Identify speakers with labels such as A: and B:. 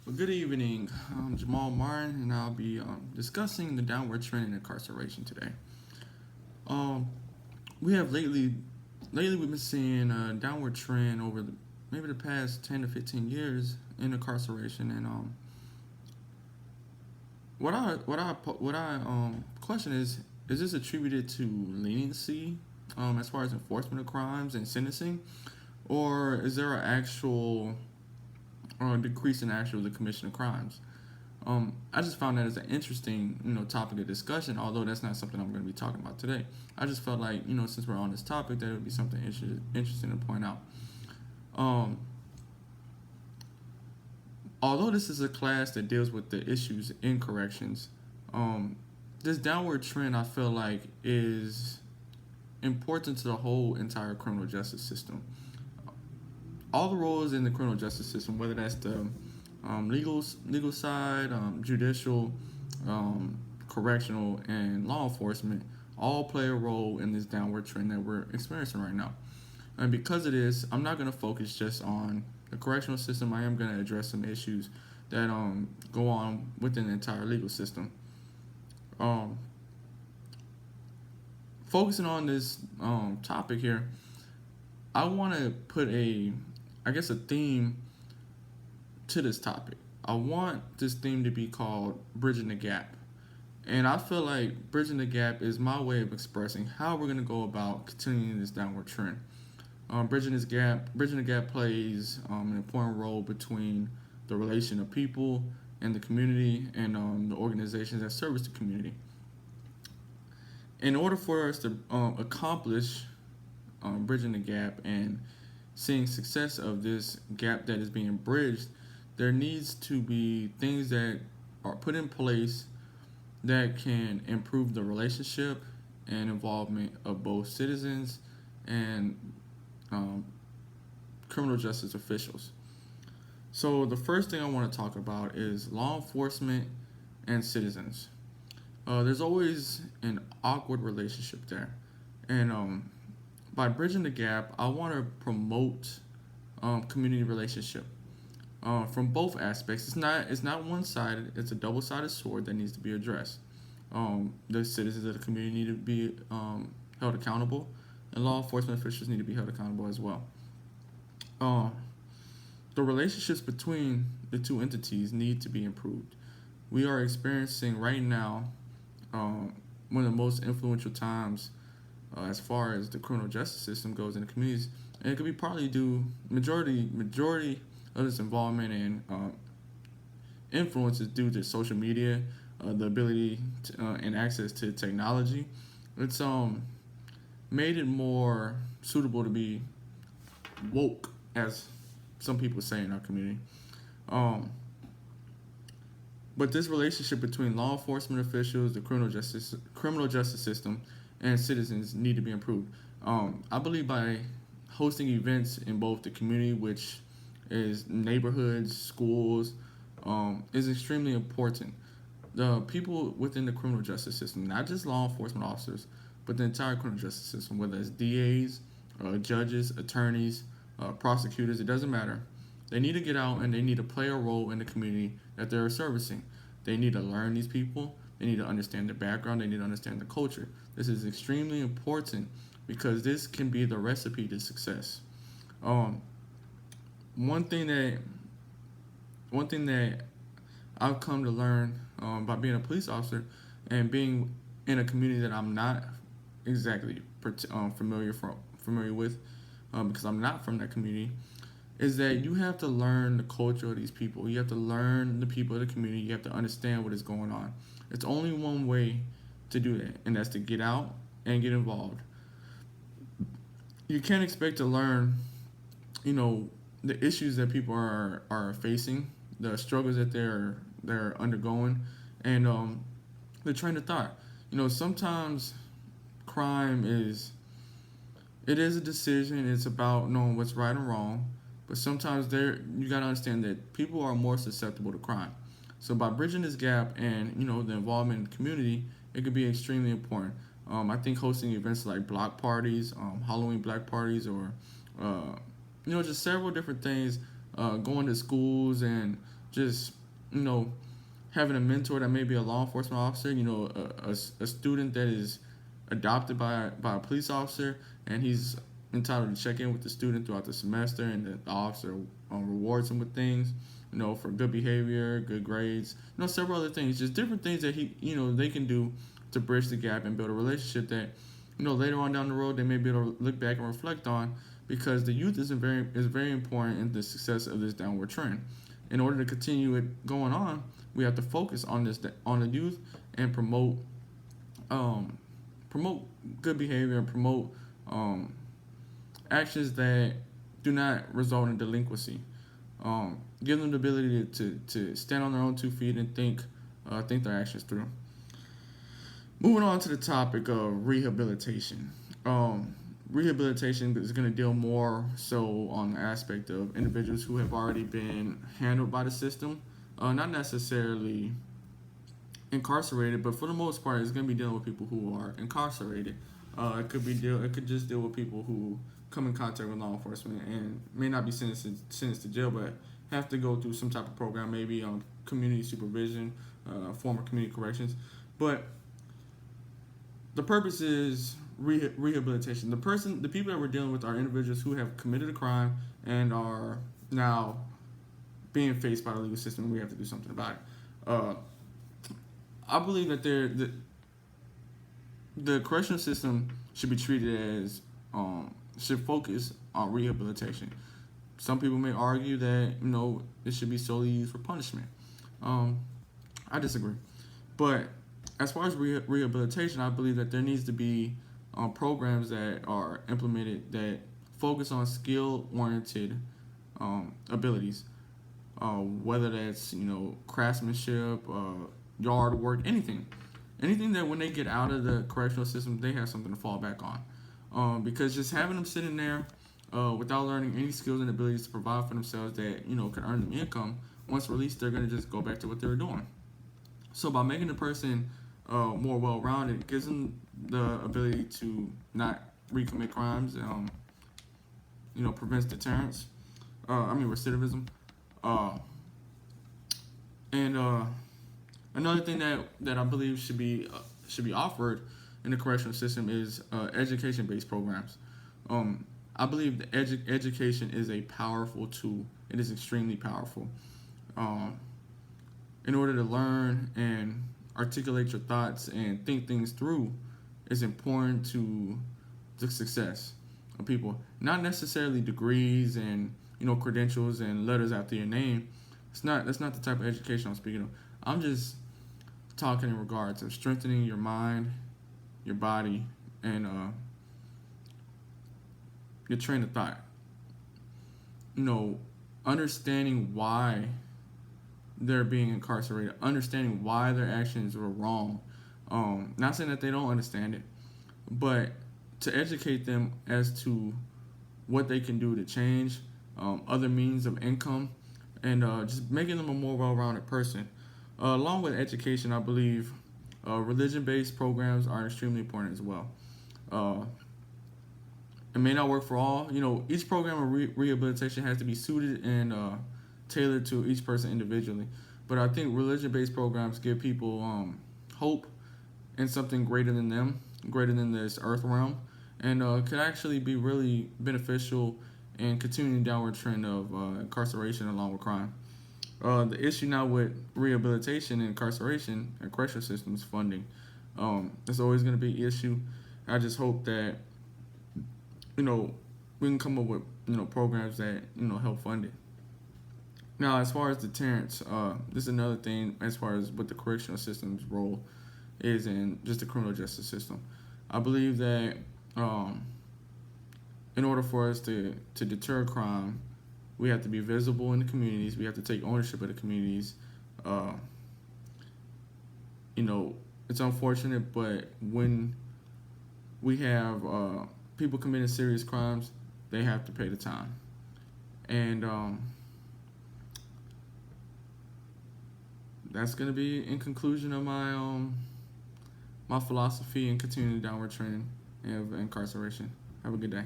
A: Well, good evening. I'm Jamal Martin, and I'll be discussing the downward trend in incarceration today. Um, we have lately we've been seeing a downward trend over maybe the past 10 to 15 years in incarceration, and what I question is this attributed to leniency as far as enforcement of crimes and sentencing, or is there an actual decrease in the commission of crimes? I just found that as an interesting, topic of discussion. Although that's not something I'm going to be talking about today. I just felt like, since we're on this topic, that it would be something interesting to point out. Um, Although this is a class that deals with the issues in corrections, um, this downward trend I feel like is important to the whole entire criminal justice system. All the roles in the criminal justice system, whether that's the legal side, judicial, um, correctional, and law enforcement, all play a role in this downward trend that we're experiencing right now. And because of this, I'm not going to focus just on the correctional system. I am going to address some issues that go on within the entire legal system. Um, Focusing on this topic here, I want to put a theme to this topic. I want this theme to be called Bridging the Gap. And I feel like Bridging the Gap is my way of expressing how we're going to go about continuing this downward trend. Bridging the Gap plays an important role between the relation of people and the community and the organizations that service the community. In order for us to accomplish bridging the gap and seeing success of this gap that is being bridged, there needs to be things that are put in place that can improve the relationship and involvement of both citizens and um, criminal justice officials. So, the first thing I want to talk about is law enforcement and citizens. There's always an awkward relationship there. And by bridging the gap, I want to promote community relationship from both aspects. It's not one sided. It's a double sided sword that needs to be addressed. The citizens of the community need to be held accountable, and law enforcement officials need to be held accountable as well. Uh, the relationships between the two entities need to be improved. We are experiencing right now um, one of the most influential times as far as the criminal justice system goes in the communities, and it could be partly due majority of its involvement and influence is due to social media, the ability and access to technology. It's made it more suitable to be woke, as some people say in our community. Um, but this relationship between law enforcement officials, the criminal justice system, and citizens need to be improved. I believe by hosting events in both the community, which is neighborhoods, schools, is extremely important. The people within the criminal justice system, not just law enforcement officers, but the entire criminal justice system, whether it's DAs, judges, attorneys, prosecutors, it doesn't matter. They need to get out and they need to play a role in the community that they're servicing. They need to learn these people. They need to understand their background. They need to understand the culture. This is extremely important because this can be the recipe to success. Um, one thing that one thing that I've come to learn by being a police officer and being in a community that I'm not exactly familiar with because I'm not from that community is that you have to learn the culture of these people. You have to learn the people of the community. You have to understand what is going on. It's only one way to do that, and that's to get out and get involved. You can't expect to learn, you know, the issues that people are facing, the struggles that they're undergoing, and the train of thought. Sometimes crime is a decision. It's about knowing what's right and wrong. But sometimes you gotta understand that people are more susceptible to crime. So by bridging this gap and the involvement in the community, it could be extremely important. I think hosting events like block parties, Halloween black parties, or just several different things, going to schools and just, you know, having a mentor that may be a law enforcement officer, you know, a student that is adopted by a police officer, and he's entitled to check in with the student throughout the semester, and the officer rewards him with things, you know, for good behavior, good grades, you know, several other things, just different things that he, you know, they can do to bridge the gap and build a relationship that, you know, later on down the road they may be able to look back and reflect on, because the youth is very important in the success of this downward trend. In order to continue it going on, we have to focus on the youth, and um, promote good behavior, and promote actions that do not result in delinquency. Give them the ability to stand on their own 2 feet and think their actions through. Moving on to the topic of rehabilitation. Rehabilitation is going to deal more so on the aspect of individuals who have already been handled by the system, not necessarily incarcerated, but for the most part, it's going to be dealing with people who are incarcerated. It could just deal with people who come in contact with law enforcement and may not be sentenced to jail, but have to go through some type of program, maybe community supervision, former community corrections. But the purpose is rehabilitation. The people that we're dealing with are individuals who have committed a crime and are now being faced by the legal system. We have to do something about it. I believe that the correctional system should be treated as should focus on rehabilitation. Some people may argue that, you know, it should be solely used for punishment. I disagree, but as far as rehabilitation, I believe that there needs to be programs that are implemented that focus on skill-oriented abilities, whether that's, you know, craftsmanship, yard work, anything that when they get out of the correctional system, they have something to fall back on. Because just having them sitting there without learning any skills and abilities to provide for themselves that, you know, can earn them income, once released, they're going to just go back to what they were doing. So by making the person more well-rounded, it gives them the ability to not recommit crimes. You know, prevents deterrence. Recidivism. And another thing that I believe should be offered in the correctional system is education-based programs. I believe that education is a powerful tool. It is extremely powerful. In order to learn and articulate your thoughts and think things through, is important to the success of people. Not necessarily degrees and, you know, credentials and letters after your name. That's not the type of education I'm speaking of. I'm just talking in regards of strengthening your mind, your body, and your train of thought. You know, understanding why they're being incarcerated, understanding why their actions were wrong. Not saying that they don't understand it, but to educate them as to what they can do to change, other means of income, and just making them a more well-rounded person. Along with education, I believe religion-based programs are extremely important as well. It may not work for all. You know, each program of rehabilitation has to be suited and tailored to each person individually. But I think religion-based programs give people hope in something greater than them, greater than this earth realm, and could actually be really beneficial in continuing the downward trend of incarceration along with crime. The issue now with rehabilitation and incarceration and correctional systems funding. It's always going to be an issue. I just hope that, you know, we can come up with, you know, programs that, you know, help fund it. Now, as far as deterrence, this is another thing as far as what the correctional system's role is in just the criminal justice system. I believe that in order for us to deter crime, we have to be visible in the communities. We have to take ownership of the communities. You know, it's unfortunate, but when we have people committing serious crimes, they have to pay the time. And that's gonna be in conclusion of my philosophy and continuing the downward trend of incarceration. Have a good day.